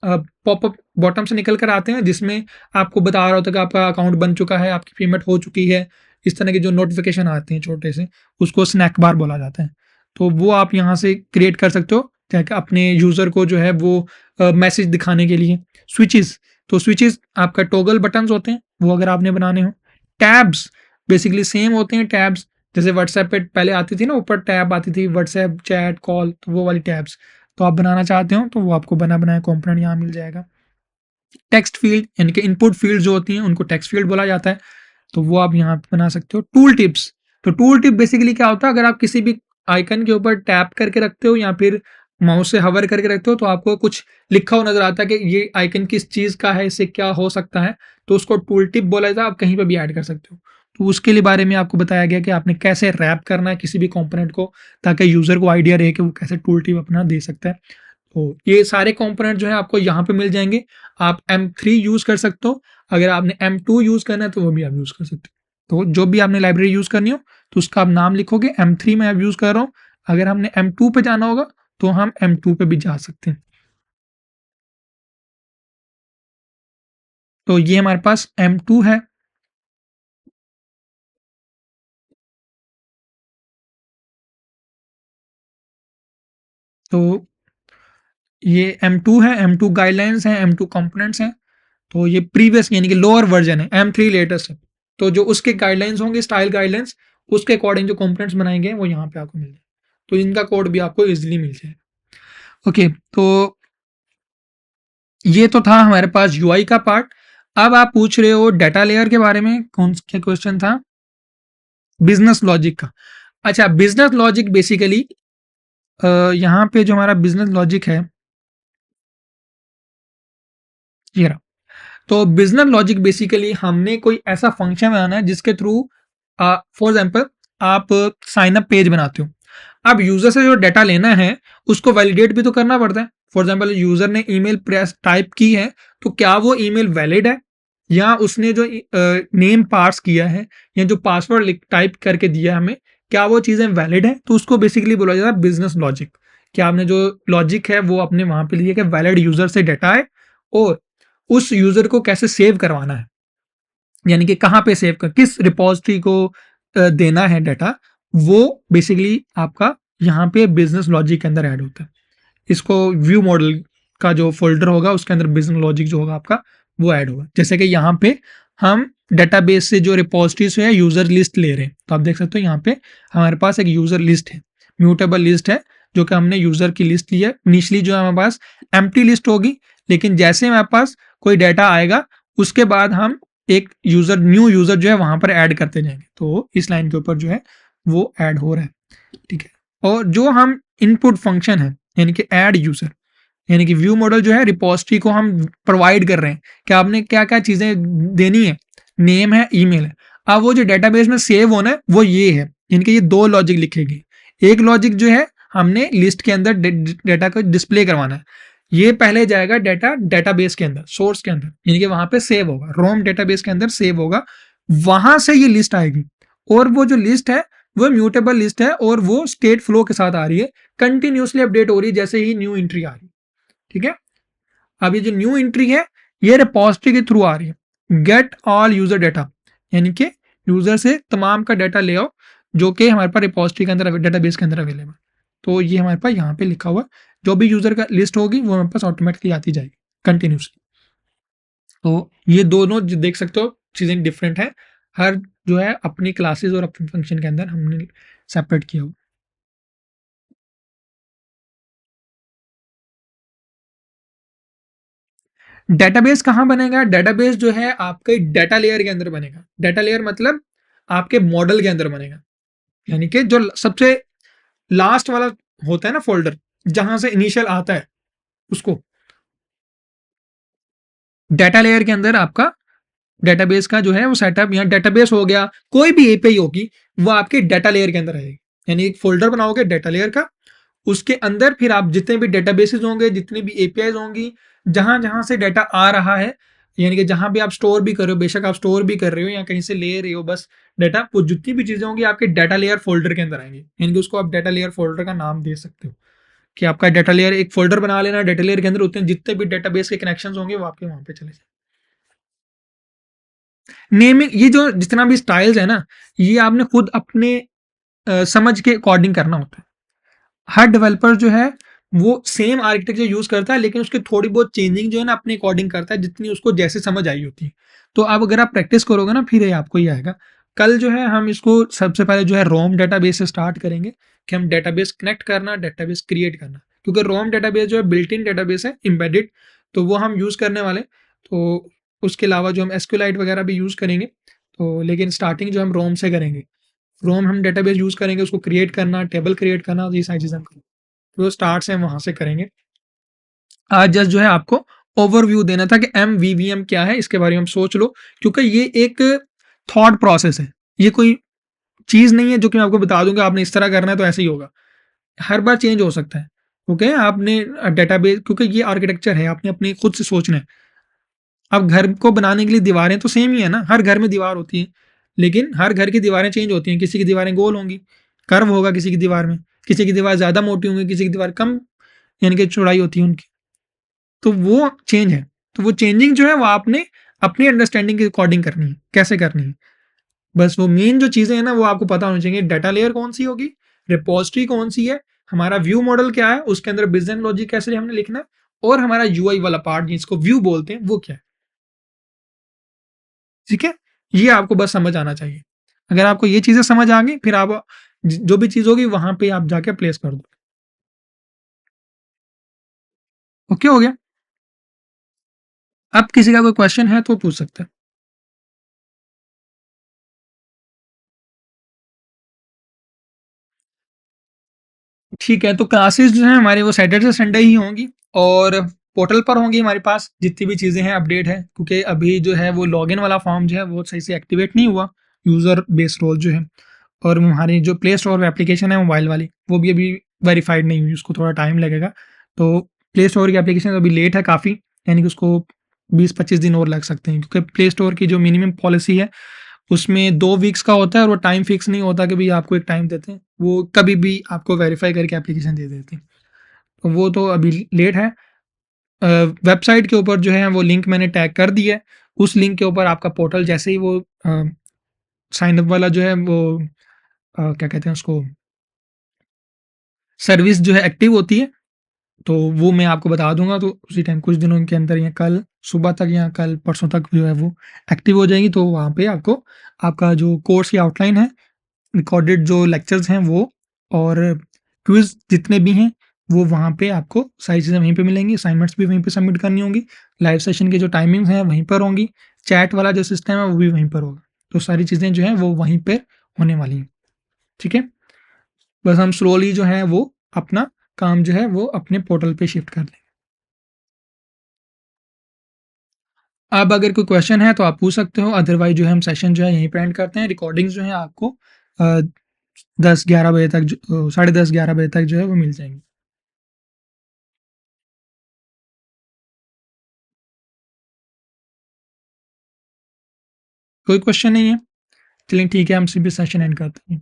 पॉपअप बॉटम से निकल कर आते हैं, जिसमें आपको बता रहा होता है कि आपका अकाउंट बन चुका है, आपकी पेमेंट हो चुकी है, इस तरह के जो नोटिफिकेशन आते हैं छोटे से, उसको स्नैक बार बोला जाता है। तो वो आप यहाँ से क्रिएट कर सकते हो ताकि अपने यूज़र को जो है वो मैसेज दिखाने के लिए। स्विचेस, तो स्विचेस आपका टॉगल बटन्स होते हैं, वो अगर आपने बनाने हो। टैब्स बेसिकली सेम होते हैं, टैब्स जैसे व्हाट्सएप पे पहले आती थी ना, ऊपर टैब आती थी, व्हाट्सएप, चैट, कॉल, तो वो वाली टैब्स तो आप बनाना चाहते हो तो वो आपको बना बनाया कंपोनेंट यहाँ मिल जाएगा। टेक्स्ट फील्ड, यानी कि इनपुट फील्ड जो होती हैं उनको टेक्स्ट फील्ड बोला जाता है, तो वो आप यहाँ पे बना सकते हो। टूल टिप्स, तो टूल टिप बेसिकली क्या होता है, अगर आप किसी भी आइकन के ऊपर टैप करके रखते हो या फिर माउस से हवर करके रखते हो तो आपको कुछ लिखा हुआ नजर आता है कि ये आइकन किस चीज़ का है, इससे क्या हो सकता है, तो उसको टूल टिप बोला जाता है, आप कहीं पर भी ऐड कर सकते हो। तो उसके लिए बारे में आपको बताया गया कि आपने कैसे रैप करना है किसी भी कंपोनेंट को, ताकि यूज़र को आइडिया रहे कि वो कैसे टूल टिप अपना दे सकता है। तो ये सारे कंपोनेंट जो है आपको यहाँ पे मिल जाएंगे। आप M3 यूज़ कर सकते हो, अगर आपने M2 यूज़ करना है तो वो भी आप यूज़ कर सकते हो। तो जो भी आपने लाइब्रेरी यूज़ करनी हो तो उसका आप नाम लिखोगे, M3 में आप यूज़ कर रहा हूँ, अगर हमने M2 पे जाना होगा तो हम M2 पे भी जा सकते हैं। तो ये हमारे पास M2 है। तो ये M2 है, M2 गाइडलाइंस हैं, M2 कंपोनेंट्स हैं। तो ये प्रीवियस यानी कि लोअर वर्जन है, M3 लेटेस्ट है। तो जो उसके गाइडलाइंस होंगे, स्टाइल गाइडलाइंस, उसके अकॉर्डिंग जो कंपोनेंट्स बनाए गए हैं वो यहाँ पे आपको मिल जाए, तो इनका कोड भी आपको इजीली मिल जाएगा। ओके, तो ये तो था हमारे पास यूआई का पार्ट। अब आप पूछ रहे हो डाटा लेयर के बारे में, कौन सा क्वेश्चन था? बिजनेस लॉजिक का। अच्छा, बिजनेस लॉजिक बेसिकली यहाँ पे जो हमारा बिजनेस लॉजिक है ये रहा। तो बिजनेस लॉजिक बेसिकली हमने कोई ऐसा फंक्शन बनाना है जिसके थ्रू फॉर एग्जांपल आप साइन अप पेज बनाते हो। अब यूजर से जो डाटा लेना है उसको वैलिडेट भी तो करना पड़ता है। फॉर एग्जांपल यूजर ने ईमेल प्रेस टाइप की है, तो क्या वो ईमेल वैलिड है, या उसने जो नेम पार्स किया है या जो पासवर्ड टाइप करके दिया है हमें, क्या वो चीज़ें वैलिड है, तो उसको बेसिकली बोला जाता है बिजनेस लॉजिक। कि आपने जो लॉजिक है वो अपने वहां पे लिया कि वैलिड यूजर से डाटा है और उस यूजर को कैसे सेव करवाना है, यानी कि कहाँ पे सेव कर, किस रिपोजिटरी को देना है डाटा, वो बेसिकली आपका यहाँ पे बिजनेस लॉजिक के अंदर ऐड होता है। इसको व्यू मॉडल का जो फोल्डर होगा उसके अंदर बिजनेस लॉजिक जो होगा आपका वो ऐड होगा। जैसे कि यहाँ पे हम डेटाबेस से जो रिपोजिटरीज है यूजर लिस्ट ले रहे हैं, तो आप देख सकते हो यहाँ पे हमारे पास एक यूजर लिस्ट है, म्यूटेबल लिस्ट है, जो कि हमने यूजर की लिस्ट ली है। इनिशियली जो हमारे पास एम्प्टी लिस्ट होगी, लेकिन जैसे हमारे पास कोई डाटा आएगा उसके बाद हम एक यूजर, न्यू यूजर जो है वहां पर ऐड करते जाएंगे, तो इस लाइन के ऊपर जो है वो ऐड हो रहा है, ठीक है। और जो हम इनपुट फंक्शन है यानी कि ऐड यूजर, यानी कि व्यू मॉडल जो है रिपोजिटरी को हम प्रोवाइड कर रहे हैं कि आपने क्या क्या चीजें देनी है, नेम है, ईमेल है। अब वो जो डेटाबेस में सेव होना है वो ये है, यानी कि ये दो लॉजिक लिखेगी। एक लॉजिक जो है हमने लिस्ट के अंदर डेटा को डिस्प्ले करवाना है, ये पहले जाएगा डाटा डेटाबेस के अंदर, सोर्स के अंदर, यानी कि वहां पे सेव होगा, रोम डेटाबेस के अंदर सेव होगा, वहां से ये लिस्ट आएगी। और वो जो लिस्ट है वो म्यूटेबल लिस्ट है और वो स्टेट फ्लो के साथ आ रही है, कंटिन्यूसली अपडेट हो रही है जैसे ही न्यू एंट्री आ रही है, ठीक है। अब ये जो न्यू एंट्री है ये रिपोजिटरी के थ्रू आ रही है, गेट ऑल यूजर डाटा, यानी कि यूजर से तमाम का डाटा ले आओ जो कि हमारे पास रिपोजिटरी के अंदर, डेटाबेस के अंदर अवेलेबल। तो ये हमारे पास यहाँ पे लिखा हुआ जो भी यूजर का लिस्ट होगी वो हमारे पास ऑटोमेटिकली आती जाएगी कंटिन्यूसली। तो ये दोनों जो देख सकते हो चीजें डिफरेंट है, हर जो है अपनी क्लासेस और अपने फंक्शन के अंदर हमने सेपरेट किया हुआ। डेटाबेस कहाँ बनेगा? डेटाबेस जो है आपके डाटा लेयर के अंदर बनेगा। डाटा लेयर मतलब आपके मॉडल के अंदर बनेगा, यानी कि जो सबसे लास्ट वाला होता है ना फोल्डर, जहां से इनिशियल आता है उसको डाटा लेयर के अंदर आपका डेटाबेस का जो है वो सेटअप, यहाँ डेटाबेस हो गया, कोई भी एपीआई होगी वो आपके डाटा लेयर के अंदर आएगी। यानी एक फोल्डर बनाओगे डाटा लेयर का, उसके अंदर फिर आप जितने भी डेटाबेसेस होंगे, जितनी भी एपीआई होंगी, जहां जहां से डाटा आ रहा है, यानी कि जहां भी आप स्टोर भी कर रहे हो, बेशक आप स्टोर भी कर रहे हो या कहीं से ले रहे हो बस डाटा, वो जितनी भी चीजें होंगी आपके डाटा लेयर फोल्डर के अंदर आएंगी। यानी कि उसको आप डाटा लेयर फोल्डर का नाम दे सकते हो कि आपका डाटा लेयर, एक फोल्डर बना लेना डाटा लेयर के अंदर, उतने जितने भी डाटाबेस के कनेक्शन होंगे वो आपके वहां पे चले जाए। नेमिंग, ये जो जितना भी स्टाइल्स है ना, ये आपने खुद अपने समझ के अकॉर्डिंग करना होता है। हर डेवलपर जो है वो सेम आर्किटेक्चर यूज करता है, लेकिन उसकी थोड़ी बहुत चेंजिंग जो है ना अपने अकॉर्डिंग करता है, जितनी उसको जैसे समझ आई होती है। तो अब अगर आप प्रैक्टिस करोगे ना फिर ये आपको ही आएगा। कल जो है हम इसको सबसे पहले जो है रोम डेटाबेस से स्टार्ट करेंगे कि हम डेटाबेस कनेक्ट करना, डेटाबेस क्रिएट करना, क्योंकि रोम डेटाबेस जो है बिल्ट इन डेटाबेस है, एम्बेडेड, तो वो हम यूज करने वाले। तो उसके अलावा जो हम एसक्यूएलाइट वगैरह भी यूज करेंगे, तो लेकिन स्टार्टिंग जो हम रोम से करेंगे, रोम हम डेटाबेस यूज करेंगे, उसको क्रिएट करना, टेबल क्रिएट करना, ये सारी चीजें हम जो स्टार्ट से हम वहां से करेंगे। आज जस्ट जो है आपको ओवरव्यू देना था कि एमवीवीएम क्या है, इसके बारे में हम सोच लो, क्योंकि ये एक थॉट प्रोसेस है, ये कोई चीज नहीं है जो कि मैं आपको बता दूंगा आपने इस तरह करना है तो ऐसे ही होगा। हर बार चेंज हो सकता है, ओके। आपने डेटाबेस, क्योंकि ये आर्किटेक्चर है, आपने अपने खुद से सोचना है। अब घर को बनाने के लिए दीवारें तो सेम ही है ना, हर घर में दीवार होती है, लेकिन हर घर की दीवारें चेंज होती हैं। किसी की दीवारें गोल होंगी, कर्व होगा किसी की दीवार में, किसी की दीवार ज्यादा मोटी होंगी, किसी की दीवार कम यानी कि चौड़ाई होती है उनकी, तो वो चेंज है। तो वो चेंजिंग जो है वो आपने अपनी अंडरस्टैंडिंग के अकॉर्डिंग करनी है, कैसे करनी है। बस वो मेन जो चीजें हैं ना वो आपको पता होनी चाहिए, डाटा लेयर कौन सी होगी, रिपोजिटरी कौन सी है, हमारा व्यू मॉडल क्या है, उसके अंदर बिजनेस लॉजिक कैसे हमने लिखना है, और हमारा यूआई वाला पार्ट जिसको व्यू बोलते हैं वो क्या है, ठीक है। ये आपको बस समझ आना चाहिए। अगर आपको ये चीजें समझ आ गई फिर आप जो भी चीज होगी वहां पे आप जाके प्लेस कर दो। ओके, हो गया। अब किसी का कोई क्वेश्चन है तो पूछ सकते हैं। ठीक है, तो क्लासेस जो है हमारे वो सैटरडे संडे ही होंगी, और पोर्टल पर होंगी हमारे पास जितनी भी चीज़ें हैं अपडेट है, क्योंकि अभी जो है वो लॉगिन वाला फॉर्म जो है वो सही से एक्टिवेट नहीं हुआ, यूज़र बेस्ड रोल जो है। और हमारी जो प्ले स्टोर एप्लीकेशन है मोबाइल वाली वो भी अभी वेरीफाइड नहीं हुई, उसको थोड़ा टाइम लगेगा। तो प्ले स्टोर की एप्लीकेशन अभी लेट है काफ़ी, यानी कि उसको 20-25 दिन और लग सकते हैं, क्योंकि प्ले स्टोर की जो मिनिमम पॉलिसी है उसमें 2 वीक्स का होता है, और वो टाइम फिक्स नहीं होता कि भाई आपको एक टाइम देते हैं, वो कभी भी आपको वेरीफाई करके एप्लीकेशन दे देते हैं। वो तो अभी लेट है। वेबसाइट के ऊपर जो है वो लिंक मैंने टैग कर दिया है। उस लिंक के ऊपर आपका पोर्टल जैसे ही वो साइन अप वाला जो है वो क्या कहते हैं उसको, सर्विस जो है एक्टिव होती है, तो वो मैं आपको बता दूँगा, तो उसी टाइम कुछ दिनों के अंदर या कल सुबह तक या कल परसों तक जो है वो एक्टिव हो जाएगी। तो वहाँ पे आपको आपका जो कोर्स की आउटलाइन है, रिकॉर्डेड जो लेक्चर्स हैं वो, और क्विज़ जितने भी हैं, वो वहाँ पे आपको सारी चीज़ें वहीं पे मिलेंगी। असाइनमेंट्स भी वहीं पे सबमिट करनी होंगी। लाइव सेशन के जो टाइमिंग्स हैं वहीं पर होंगी। चैट वाला जो सिस्टम है वो भी वहीं पर होगा। तो सारी चीज़ें जो हैं वो वहीं पे होने वाली हैं। ठीक है? बस हम स्लोली जो है वो अपना काम जो है वो अपने पोर्टल पे शिफ्ट कर लेंगे। अब अगर कोई क्वेश्चन है तो आप पूछ सकते हो, अदरवाइज जो है हम सेशन जो है यहीं पे एंड करते हैं। रिकॉर्डिंग्स जो है आपको 10-11 बजे तक, 10:30-11 बजे तक जो है वो मिल जाएंगी। कोई क्वेश्चन नहीं है? चलिए ठीक है, हम सिर्फ सेशन एंड करते हैं।